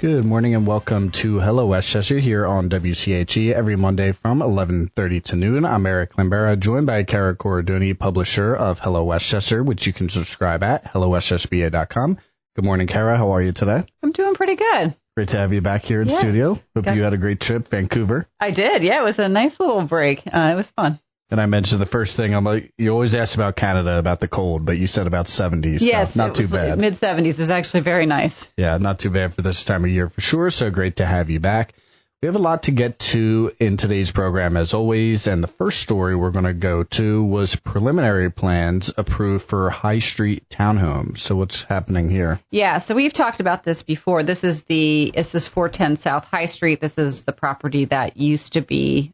Good morning and welcome to Hello Westchester here on WCHE every Monday from 11:30 to noon. I'm Eric Limbera, joined by Kara Corradoni, publisher of Hello Westchester, which you can subscribe at hellowestchesterba.com. Good morning, Kara. How are you today? I'm doing pretty good. Great to have you back here in studio. Hope you had a great trip, Vancouver. I did. Yeah, it was a nice little break. It was fun. And I mentioned the first thing, I'm like, you always ask about Canada, about the cold, but you said about 70s. Yes, so not too bad. Mid-70s is actually very nice. Yeah, not too bad for this time of year for sure. So great to have you back. We have a lot to get to in today's program, as always. And the first story we're going to go to was preliminary plans approved for High Street townhomes. So what's happening here? Yeah, so we've talked about this before. This is 410 South High Street. This is the property that used to be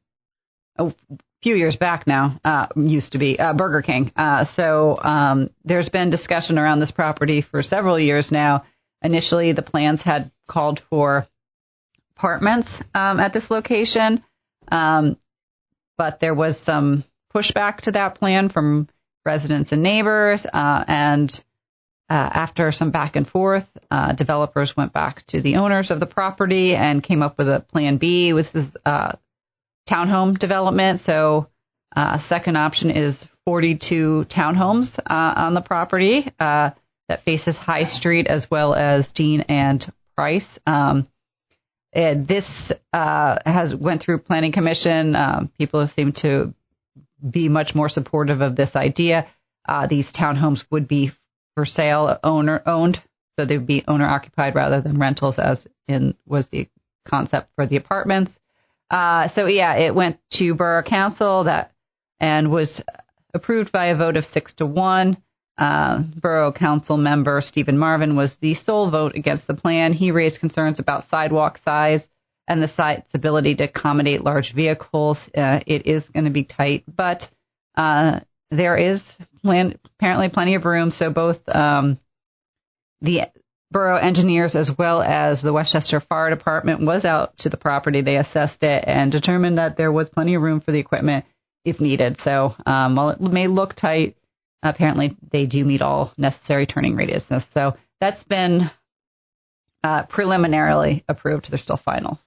few years back now, used to be Burger King. So there's been discussion around this property for several years now. Initially, the plans had called for apartments at this location, but there was some pushback to that plan from residents and neighbors. And after some back and forth, developers went back to the owners of the property and came up with a plan B. It was this townhome development. So second option is 42 townhomes on the property that faces High Street as well as Dean and Price. This has went through Planning Commission. People seem to be much more supportive of this idea. These townhomes would be for sale, owner-owned, so they would be owner-occupied rather than rentals, as was the concept for the apartments. It went to Borough Council and was approved by a vote of 6-1. Borough Council member Stephen Marvin was the sole vote against the plan. He raised concerns about sidewalk size and the site's ability to accommodate large vehicles. It is going to be tight, but there is apparently plenty of room. So both the borough engineers as well as the Westchester Fire Department was out to the property. They assessed it and determined that there was plenty of room for the equipment if needed. So while it may look tight, apparently they do meet all necessary turning radiuses. So that's been preliminarily approved. There's still finals.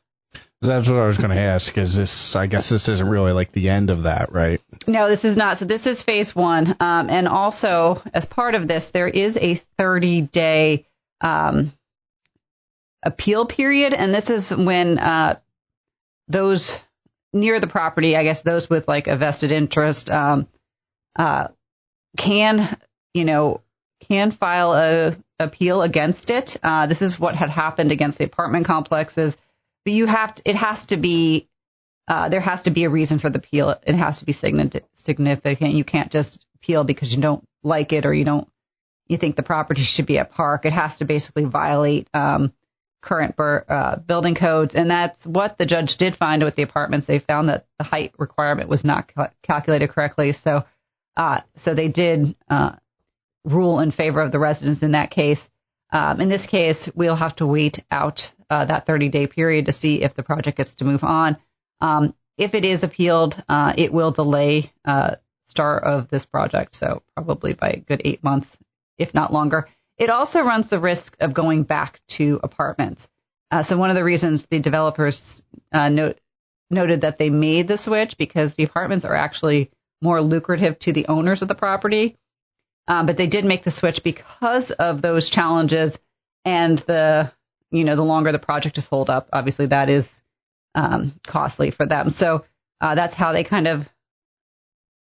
That's what I was going to ask. I guess this isn't really like the end of that, right? No, this is not. So this is phase one. And also, as part of this, there is a 30-day appeal period. And this is when those near the property, I guess those with like a vested interest, can file a appeal against it. This is what had happened against the apartment complexes. But there has to be a reason for the appeal. It has to be significant. You can't just appeal because you don't like it or you think the property should be a park. It has to basically violate current building codes. And that's what the judge did find with the apartments. They found that the height requirement was not calculated correctly. So they did rule in favor of the residents in that case. In this case, we'll have to wait out that 30-day period to see if the project gets to move on. If it is appealed, it will delay start of this project, so probably by a good 8 months, if not longer. It also runs the risk of going back to apartments. So one of the reasons the developers noted that they made the switch because the apartments are actually more lucrative to the owners of the property. But they did make the switch because of those challenges and the longer the project is hold up, obviously that is costly for them. So that's how they kind of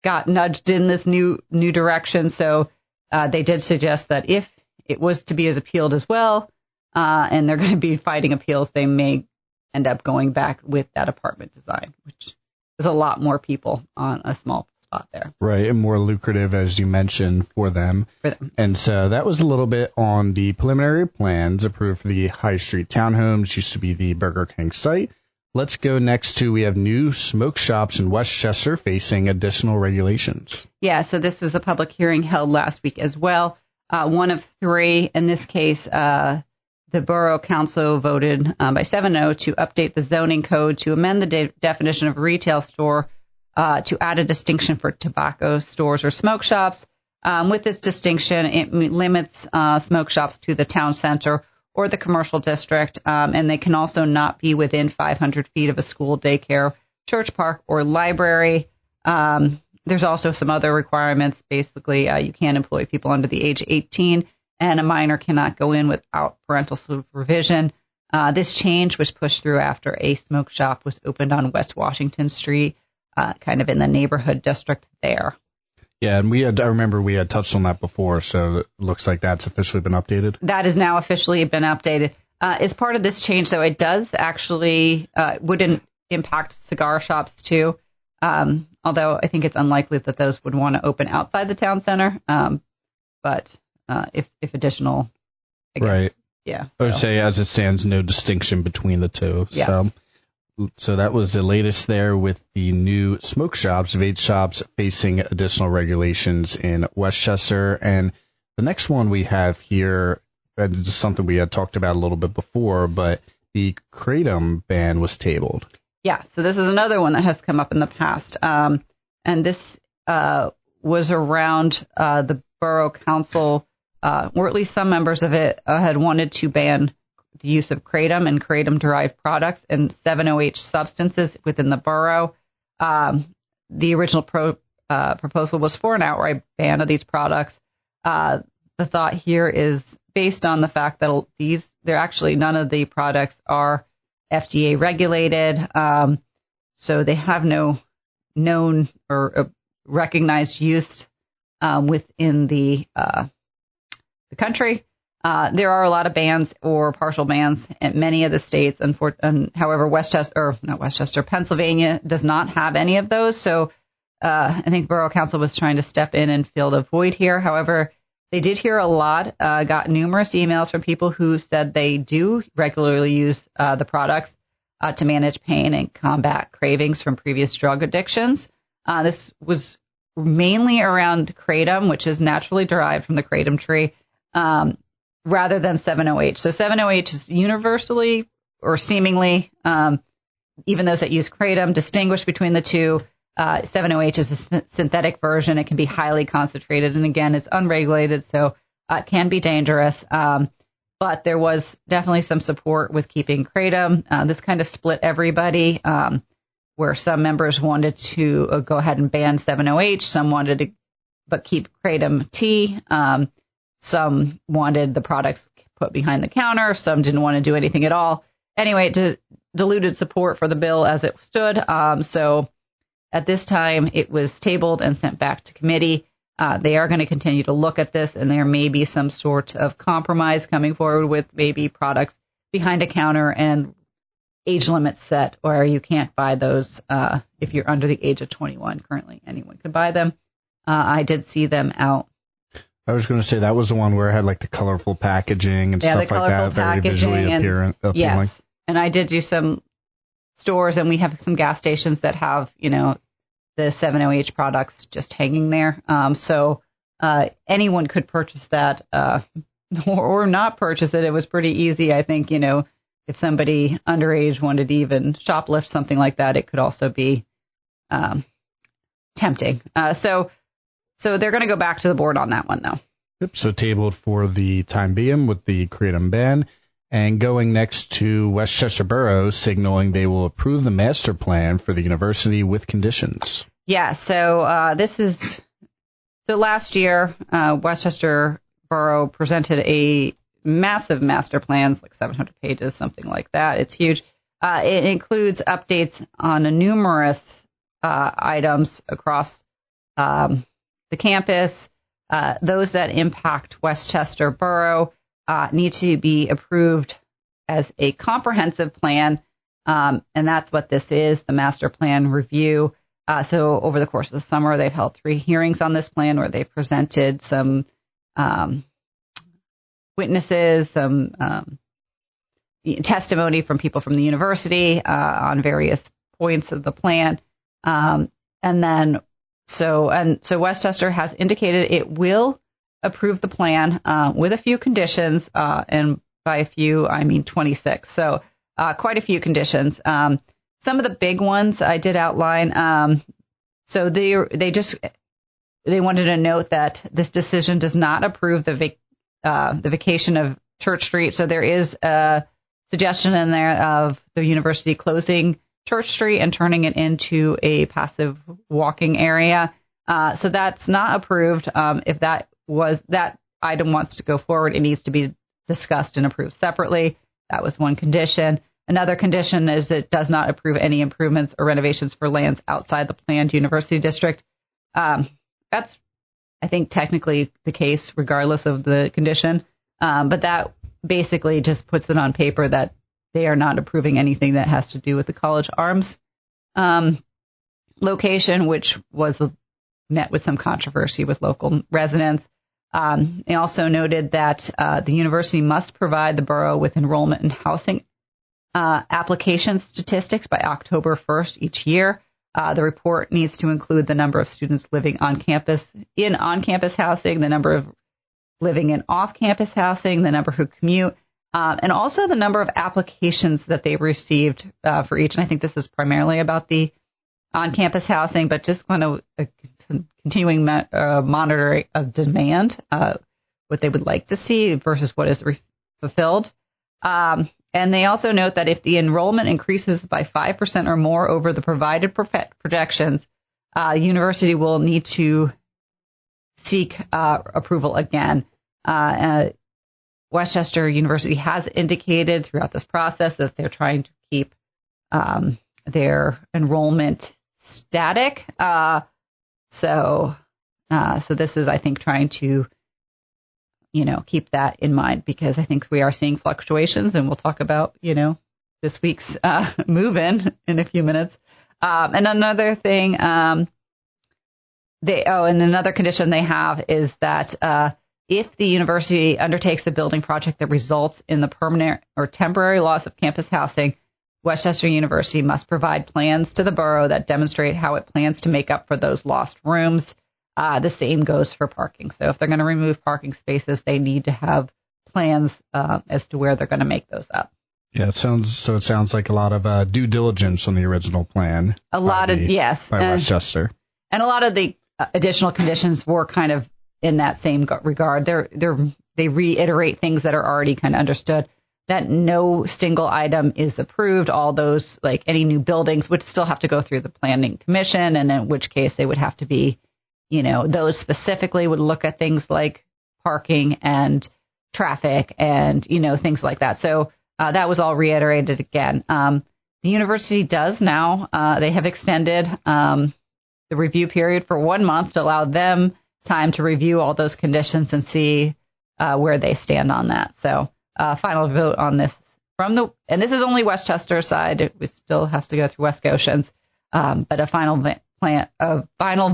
got nudged in this new direction. So they did suggest that if it was to be as appealed as well, and they're going to be fighting appeals, they may end up going back with that apartment design, which is a lot more people on a small spot there. Right, and more lucrative, as you mentioned, for them. And so that was a little bit on the preliminary plans approved for the High Street townhomes, used to be the Burger King site. Let's go next to, we have new smoke shops in Westchester facing additional regulations. Yeah, so this was a public hearing held last week as well. One of three. In this case, the Borough Council voted by 7-0 to update the zoning code to amend the definition of retail store to add a distinction for tobacco stores or smoke shops. With this distinction, it limits smoke shops to the town center or the commercial district, and they can also not be within 500 feet of a school, daycare, church, park, or library. There's also some other requirements. Basically, you can't employ people under the age of 18, and a minor cannot go in without parental supervision. This change was pushed through after a smoke shop was opened on West Washington Street, kind of in the neighborhood district there. Yeah, and I remember we had touched on that before, so it looks like that's officially been updated. That has now officially been updated. As part of this change, though, it does actually wouldn't impact cigar shops too, although I think it's unlikely that those would want to open outside the town center. But if additional, I guess, right. Yeah. I would say, as it stands, no distinction between the two. Yes. So that was the latest there with the new smoke shops, vape shops facing additional regulations in Westchester. And the next one we have here, and it's something we had talked about a little bit before, but the kratom ban was tabled. Yeah, so this is another one that has come up in the past. And this was around the borough council, or at least some members of it had wanted to ban the use of kratom and kratom-derived products and 7-OH substances within the borough. The original proposal was for an outright ban of these products. The thought here is based on the fact that they're actually none of the products are FDA regulated, so they have no known or recognized use within the country. There are a lot of bans or partial bans in many of the states. However, Pennsylvania does not have any of those. So I think Borough Council was trying to step in and fill the void here. However, they did hear a lot, got numerous emails from people who said they do regularly use the products to manage pain and combat cravings from previous drug addictions. This was mainly around kratom, which is naturally derived from the kratom tree, rather than 7-OH. So 7-OH is universally or seemingly, even those that use kratom, distinguish between the two. 7-OH is a synthetic version. It can be highly concentrated, and again, it's unregulated, so it can be dangerous. But there was definitely some support with keeping kratom. This kind of split everybody, where some members wanted to go ahead and ban 7-OH. Some wanted to but keep kratom tea. Some wanted the products put behind the counter. Some didn't want to do anything at all. Anyway, it diluted support for the bill as it stood. So at this time, it was tabled and sent back to committee. They are going to continue to look at this, and there may be some sort of compromise coming forward with maybe products behind a counter and age limits set, or you can't buy those if you're under the age of 21. Currently, anyone can buy them. I did see them out. I was going to say that was the one where it had like the colorful packaging and stuff like that, very visually appealing. Yes, and I did do some stores, and we have some gas stations that have, the 7-OH products just hanging there. So anyone could purchase that or not purchase it. It was pretty easy, I think. If somebody underage wanted to even shoplift something like that, it could also be tempting. So they're going to go back to the board on that one, though. Yep, so tabled for the time being with the kratom ban. And going next to Westchester Borough, signaling they will approve the master plan for the university with conditions. Yeah, so last year, Westchester Borough presented a massive master plans, like 700 pages, something like that. It's huge. It includes updates on numerous items across the campus. Those that impact Westchester Borough need to be approved as a comprehensive plan, and that's what this is, the master plan review. So over the course of the summer, they've held 3 hearings on this plan where they've presented some witnesses, some testimony from people from the university on various points of the plan. So Westchester has indicated it will approve the plan with a few conditions, and by a few, I mean 26. So quite a few conditions. Some of the big ones I did outline. So they wanted to note that this decision does not approve the vacation of Church Street. So there is a suggestion in there of the university closing Church Street and turning it into a passive walking area. So that's not approved. If that item wants to go forward, it needs to be discussed and approved separately. That was one condition. Another condition is it does not approve any improvements or renovations for lands outside the planned university district. That's, I think, technically the case regardless of the condition. But that basically just puts it on paper that they are not approving anything that has to do with the College Arms location, which was met with some controversy with local residents. They also noted that the university must provide the borough with enrollment and housing application statistics by October 1st each year. The report needs to include the number of students living on campus in on-campus housing, the number of living in off-campus housing, the number who commute, and also the number of applications that they received for each. And I think this is primarily about the on-campus housing, but just kind of a continuing monitoring of demand, what they would like to see versus what is fulfilled. And they also note that if the enrollment increases by 5% or more over the provided projections, the university will need to seek approval again. Westchester University has indicated throughout this process that they're trying to keep their enrollment static. So this is, I think, trying to, keep that in mind, because I think we are seeing fluctuations, and we'll talk about, this week's move-in in a few minutes. And another thing, and another condition they have is that if the university undertakes a building project that results in the permanent or temporary loss of campus housing, Westchester University must provide plans to the borough that demonstrate how it plans to make up for those lost rooms. The same goes for parking. So if they're going to remove parking spaces, they need to have plans as to where they're going to make those up. Yeah, it sounds like a lot of due diligence on the original plan. Yes. By Westchester. And a lot of the additional conditions were kind of in that same regard. They reiterate things that are already kind of understood, that no single item is approved. All those, like any new buildings, would still have to go through the planning commission, and in which case they would have to be, those specifically would look at things like parking and traffic and, things like that. So that was all reiterated again. The university does now, they have extended the review period for 1 month to allow them time to review all those conditions and see where they stand on that. So final vote on this and this is only Westchester side. It still has to go through West Goshen's, but a final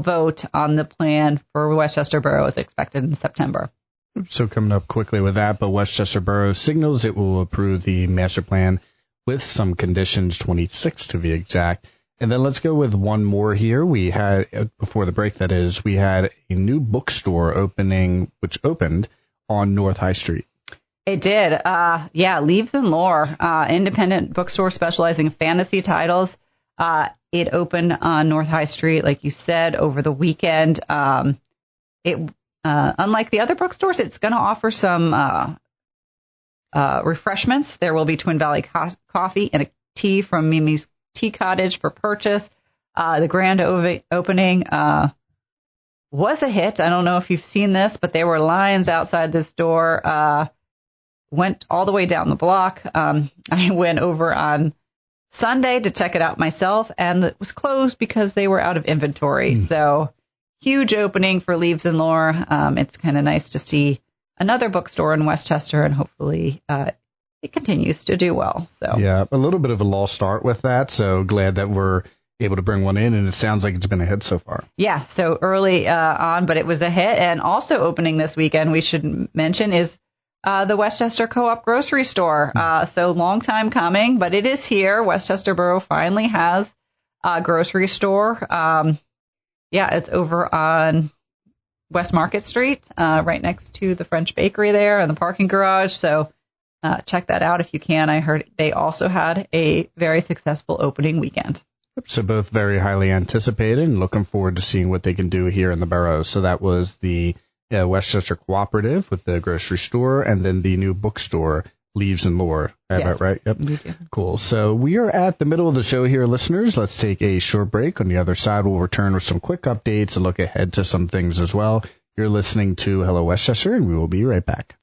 vote on the plan for Westchester Borough is expected in September. So coming up quickly with that, but Westchester Borough signals it will approve the master plan with some conditions, 26 to be exact. And then let's go with one more here. We had, before the break that is, we had a new bookstore which opened on North High Street. It did. Leaves and Lore, independent bookstore specializing in fantasy titles. It opened on North High Street, like you said, over the weekend. Unlike the other bookstores, it's going to offer some refreshments. There will be Twin Valley coffee and a tea from Mimi's Tea Cottage for purchase. The grand opening was a hit. I don't know if you've seen this, but there were lines outside this door. Went all the way down the block. I went over on Sunday to check it out myself, and it was closed because they were out of inventory. So huge opening for Leaves and Lore. It's kind of nice to see another bookstore in Westchester, and hopefully it continues to do well. So yeah, a little bit of a lost start with that. So glad that we're able to bring one in, and it sounds like it's been a hit so far. Yeah, so early on, but it was a hit. And also opening this weekend, we should mention, is the Westchester Co-op grocery store. So long time coming, but it is here. Westchester Borough finally has a grocery store. It's over on West Market Street, right next to the French Bakery there and the parking garage. So check that out if you can. I heard they also had a very successful opening weekend. So both very highly anticipated, and looking forward to seeing what they can do here in the borough. So that was the Westchester Cooperative with the grocery store, and then the new bookstore, Leaves and Lore. I have that right? Yep. Cool. So we are at the middle of the show here, listeners. Let's take a short break. On the other side, we'll return with some quick updates and look ahead to some things as well. You're listening to Hello Westchester, and we will be right back.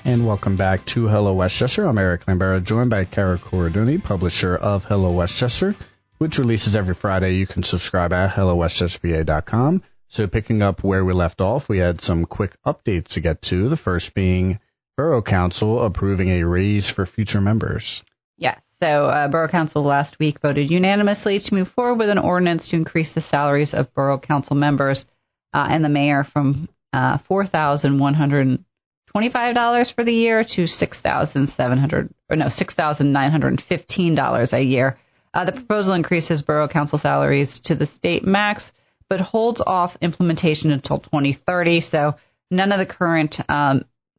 And welcome back to Hello Westchester. I'm Eric Lambera, joined by Kara Corradoni, publisher of Hello Westchester, which releases every Friday. You can subscribe at hellowestchesterpa.com. So picking up where we left off, we had some quick updates to get to, the first being Borough Council approving a raise for future members. Yes. So Borough Council last week voted unanimously to move forward with an ordinance to increase the salaries of Borough Council members and the mayor from $4,125 for the year to $6,915 a year. The proposal increases Borough Council salaries to the state max, but holds off implementation until 2030. So none of the current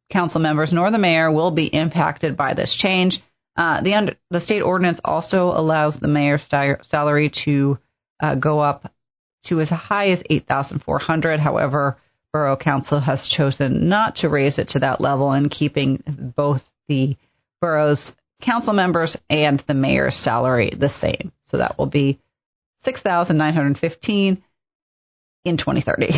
council members nor the mayor will be impacted by this change. The state ordinance also allows the mayor's salary to go up to as high as $8,400. However, Borough Council has chosen not to raise it to that level, and keeping both the borough's council members and the mayor's salary the same. So that will be $6,915 in 2030.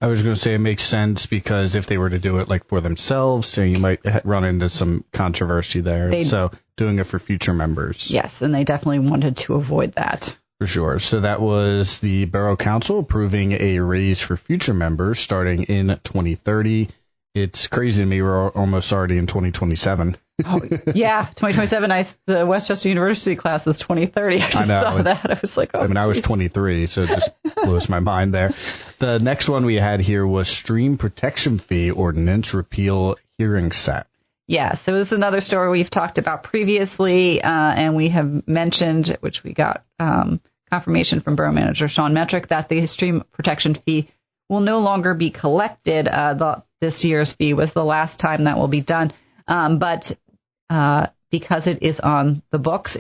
I was going to say it makes sense, because if they were to do it like for themselves, so you might run into some controversy there. So doing it for future members. Yes, and they definitely wanted to avoid that. For sure. So that was the Borough Council approving a raise for future members starting in 2030. It's crazy to me. We're almost already in 2027. Oh, yeah, 2027. The Westchester University class is 2030. I just saw that. I was like, oh, I was 23, so it just blows my mind there. The next one we had here was Stream Protection Fee Ordinance Repeal Hearing Set. Yeah, so this is another story we've talked about previously, and we have mentioned, which we got confirmation from Borough Manager Sean Metrick, that the stream protection fee will no longer be collected. This year's fee was the last time that will be done. But because it is on the books,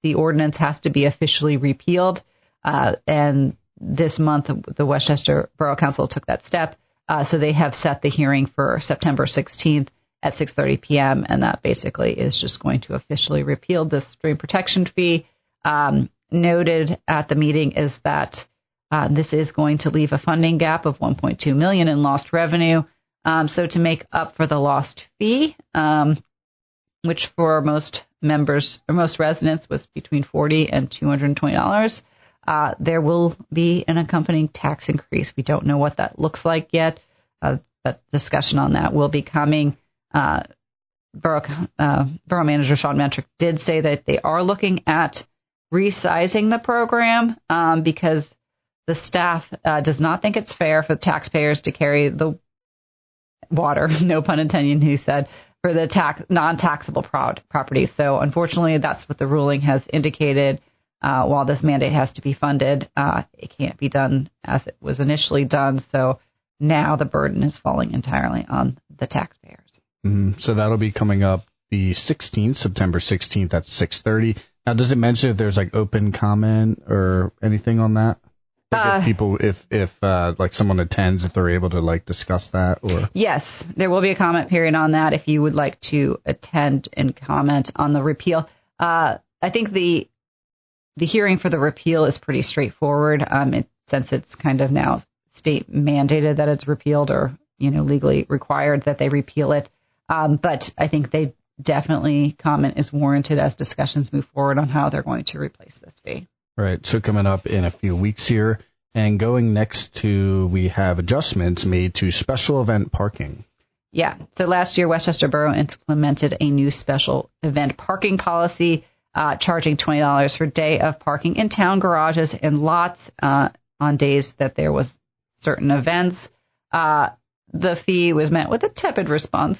the ordinance has to be officially repealed. And this month, the Westchester Borough Council took that step. So they have set the hearing for September 16th at 6:30 p.m. And that basically is just going to officially repeal this stream protection fee. Noted at the meeting is that this is going to leave a funding gap of $1.2 million in lost revenue. So to make up for the lost fee, which for most members or most residents was between $40 and $220, there will be an accompanying tax increase. We don't know what that looks like yet. But discussion on that will be coming. Borough Manager Sean Metrick did say that they are looking at resizing the program because the staff does not think it's fair for the taxpayers to carry the water, no pun intended, he said, for the non-taxable properties. So unfortunately, that's what the ruling has indicated. While this mandate has to be funded, it can't be done as it was initially done. So now the burden is falling entirely on the taxpayers. So that'll be coming up the 16th, September 16th at 6:30. Now, does it mention if there's like open comment or anything on that? Like if like someone attends, if they're able to like discuss that, or yes, there will be a comment period on that if you would like to attend and comment on the repeal. I think the hearing for the repeal is pretty straightforward. Since it's kind of now state mandated that it's repealed, or legally required that they repeal it. But I think they definitely comment is warranted as discussions move forward on how they're going to replace this fee. Right. So coming up in a few weeks here, and going next to, we have adjustments made to special event parking. Yeah. So last year, Westchester Borough implemented a new special event parking policy, charging $20 for day of parking in town garages and lots on days that there was certain events. The fee was met with a tepid response.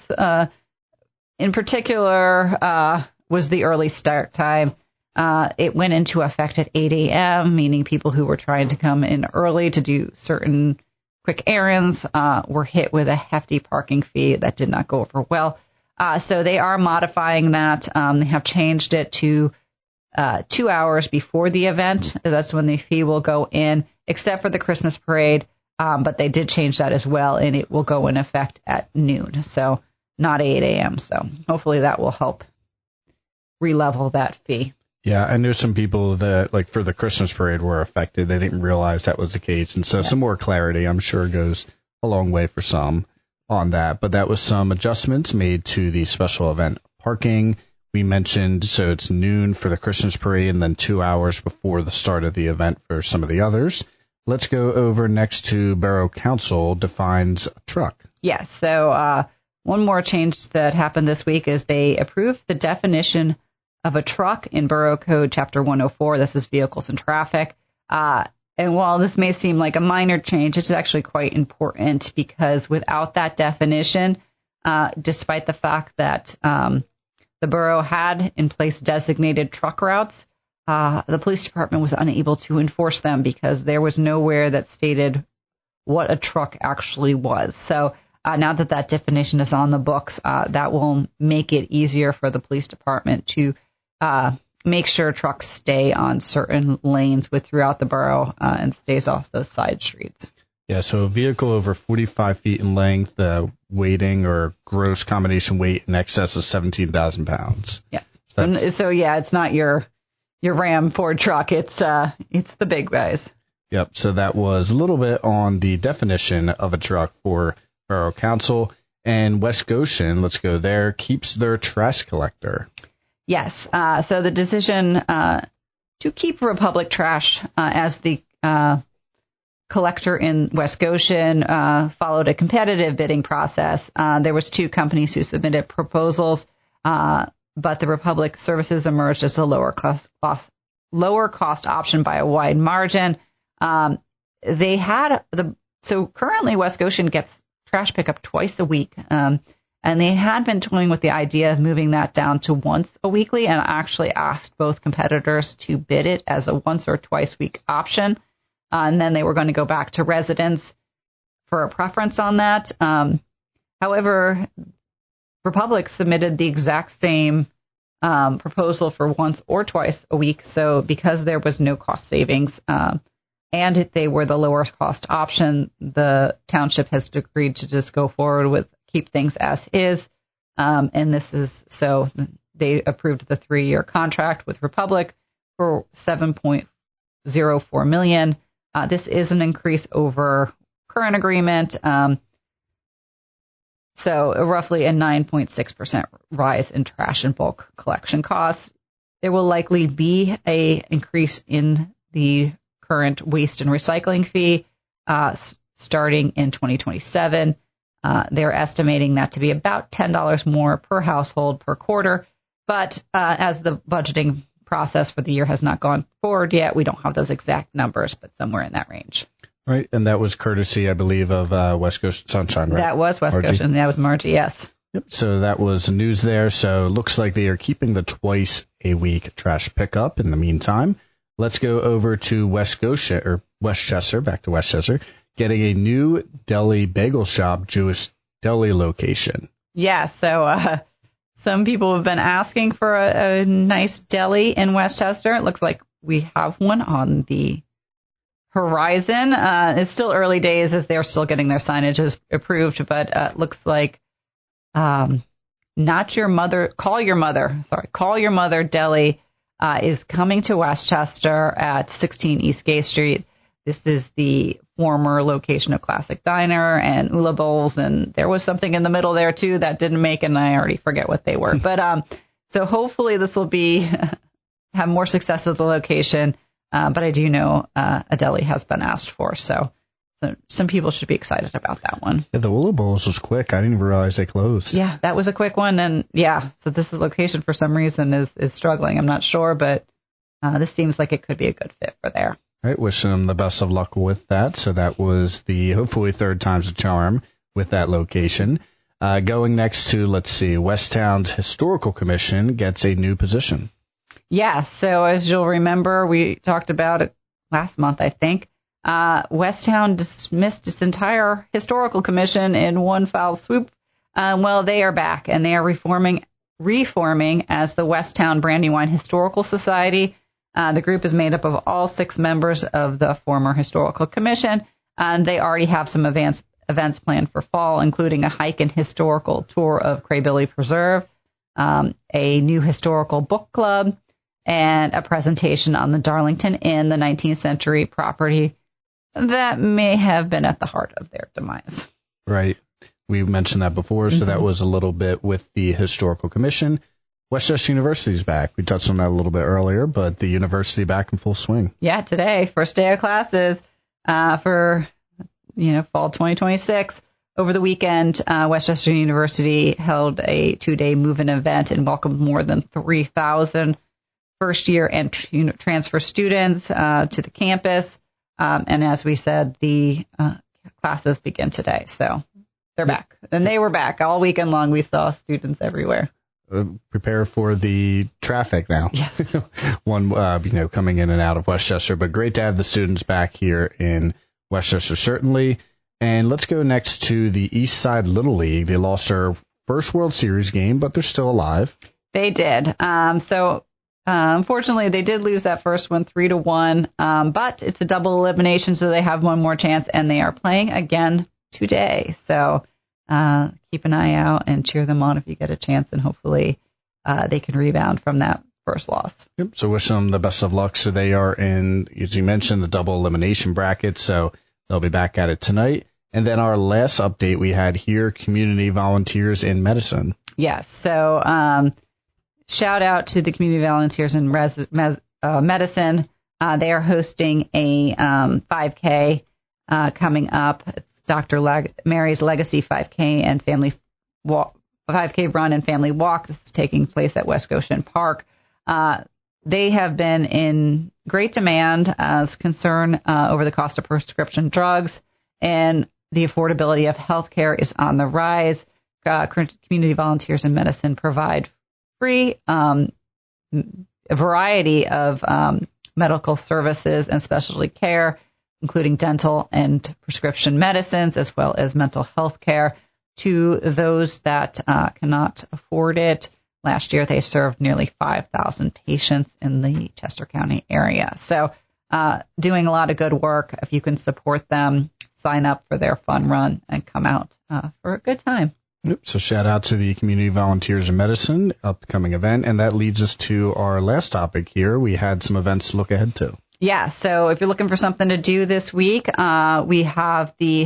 In particular, was the early start time. It went into effect at 8 a.m., meaning people who were trying to come in early to do certain quick errands were hit with a hefty parking fee that did not go over well. So they are modifying that. They have changed it to 2 hours before the event. That's when the fee will go in, except for the Christmas parade. But they did change that as well, and it will go in effect at noon, so not 8 a.m. So hopefully that will help re-level that fee. Yeah, I know some people that, like, for the Christmas parade were affected. They didn't realize that was the case. And so some more clarity, I'm sure, goes a long way for some on that. But that was some adjustments made to the special event parking. We mentioned, so it's noon for the Christmas parade and then 2 hours before the start of the event for some of the others. Let's go over next to Borough Council defines a truck. Yes, so one more change that happened this week is they approved the definition of a truck in Borough Code Chapter 104. This is vehicles and traffic. And while this may seem like a minor change, it's actually quite important because without that definition, despite the fact that the borough had in place designated truck routes, the police department was unable to enforce them because there was nowhere that stated what a truck actually was. So now that that definition is on the books, that will make it easier for the police department to make sure trucks stay on certain lanes throughout the borough and stays off those side streets. Yeah, so a vehicle over 45 feet in length, weighting or gross combination weight in excess of 17,000 pounds. Yes. So yeah, it's not your Ram Ford truck. It's the big guys. Yep. So that was a little bit on the definition of a truck for Borough Council. And West Goshen, let's go there, keeps their trash collector. Yes. So the decision to keep Republic Trash as the collector in West Goshen followed a competitive bidding process. There was 2 companies who submitted proposals, but the Republic Services emerged as a lower cost option by a wide margin. So currently West Goshen gets trash pickup twice a week. And they had been toying with the idea of moving that down to once a weekly, and actually asked both competitors to bid it as a once or twice week option. And then they were going to go back to residents for a preference on that. However, Republic submitted the exact same proposal for once or twice a week. So because there was no cost savings and they were the lower cost option, the township has agreed to just go forward with keep things as is. And this is so they approved the 3-year contract with Republic for $7.04 million. This is an increase over current agreement. So roughly a 9.6% rise in trash and bulk collection costs. There will likely be a increase in the current waste and recycling fee starting in 2027. They're estimating that to be about $10 more per household per quarter. But as the budgeting process for the year has not gone forward yet, we don't have those exact numbers, but somewhere in that range. Right, and that was courtesy, I believe, of West Goshen Sunshine, right? That was West Goshen. That was Margie, yes. Yep, so that was news there. So it looks like they are keeping the twice-a-week trash pickup in the meantime. Let's go over to Westchester, back to Westchester, getting a new deli bagel shop, Jewish deli location. Yeah, so some people have been asking for a nice deli in Westchester. It looks like we have one on the horizon. It's still early days as they're still getting their signages approved, but it looks like Call Your Mother Deli is coming to Westchester at 16 East Gay Street. This is the former location of Classic Diner and Ula Bowls, and there was something in the middle there too that didn't make, and I already forget what they were. But so hopefully this will have more success at the location. But I do know a deli has been asked for, so some people should be excited about that one. Yeah, the Ula Bowls was quick. I didn't even realize they closed. Yeah, that was a quick one, and yeah, so this location for some reason is struggling. I'm not sure, but this seems like it could be a good fit for there. All right, wishing them the best of luck with that. So that was the hopefully third time's a charm with that location. Going next to, Westtown's Historical Commission gets a new position. Yeah, so as you'll remember, we talked about it last month, I think. Westtown dismissed its entire historical commission in one foul swoop Well, they are back, and they are reforming as the Westtown Brandywine Historical Society. The group is made up of all 6 members of the former Historical Commission, and they already have some events planned for fall, including a hike and historical tour of Craybilly Preserve, a new historical book club, and a presentation on the Darlington Inn, the 19th century property that may have been at the heart of their demise. Right. We mentioned that before, so that was a little bit with the Historical Commission. West Chester University's back. We touched on that a little bit earlier, but the university back in full swing. Yeah, today, first day of classes for fall 2026. Over the weekend, West Chester University held a 2-day move-in event and welcomed more than 3,000 first-year and transfer students to the campus. And as we said, the classes begin today. So they're back. And they were back. All weekend long, we saw students everywhere. Prepare for the traffic now. Yeah. One, coming in and out of West Chester. But great to have the students back here in West Chester, certainly. And let's go next to the East Side Little League. They lost their first World Series game, but they're still alive. They did. Unfortunately, they did lose that first one 3-1, but it's a double elimination, so they have one more chance, and they are playing again today. So keep an eye out and cheer them on if you get a chance, and hopefully they can rebound from that first loss. Yep. So wish them the best of luck. So they are in, as you mentioned, the double elimination bracket, so they'll be back at it tonight. And then our last update we had here, community volunteers in medicine. Yes. So shout out to the community volunteers in medicine. They are hosting a 5K coming up. It's Dr. Mary's Legacy 5K and Family Walk, 5K Run and Family Walk. This is taking place at West Goshen Park. They have been in great demand as concern over the cost of prescription drugs, and the affordability of healthcare is on the rise. Community volunteers in medicine provide free a variety of medical services and specialty care, including dental and prescription medicines, as well as mental health care to those that cannot afford it. Last year, they served nearly 5,000 patients in the Chester County area. So doing a lot of good work. If you can support them, sign up for their fun run and come out for a good time. Yep. So shout out to the Community Volunteers in Medicine upcoming event. And that leads us to our last topic here. We had some events to look ahead to. Yeah. So if you're looking for something to do this week, we have the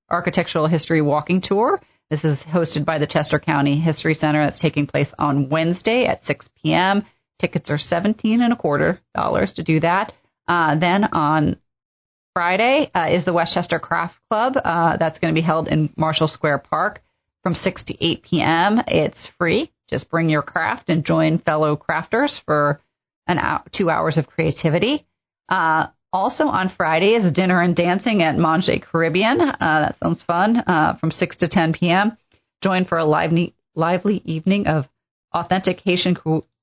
Architectural History Walking Tour. This is hosted by the Chester County History Center. That's taking place on Wednesday at 6 p.m. Tickets are $17.25 to do that. Then on Friday is the Westchester Craft Club. That's going to be held in Marshall Square Park from 6 to 8 p.m. It's free. Just bring your craft and join fellow crafters for 2 hours of creativity. Also on Friday is dinner and dancing at Manger Caribbean. That sounds fun. From 6 to 10 p.m. Join for a lively evening of authentic Haitian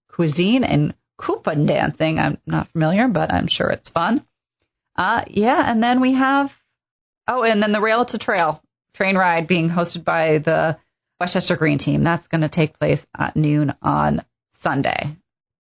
cuisine and coupon dancing. I'm not familiar, but I'm sure it's fun. And then we have, and then the Rail to Trail train ride being hosted by the Westchester Green Team. That's going to take place at noon on Sunday.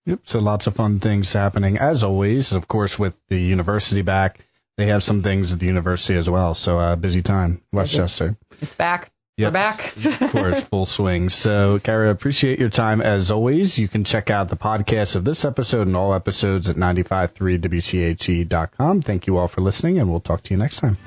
Yep. So lots of fun things happening as always. Of course, with the university back, they have some things at the university as well. So busy time, Westchester. It's back. Yep. We're back. Of course, full swing. So, Kara, appreciate your time as always. You can check out the podcast of this episode and all episodes at 953wche.com. Thank you all for listening, and we'll talk to you next time.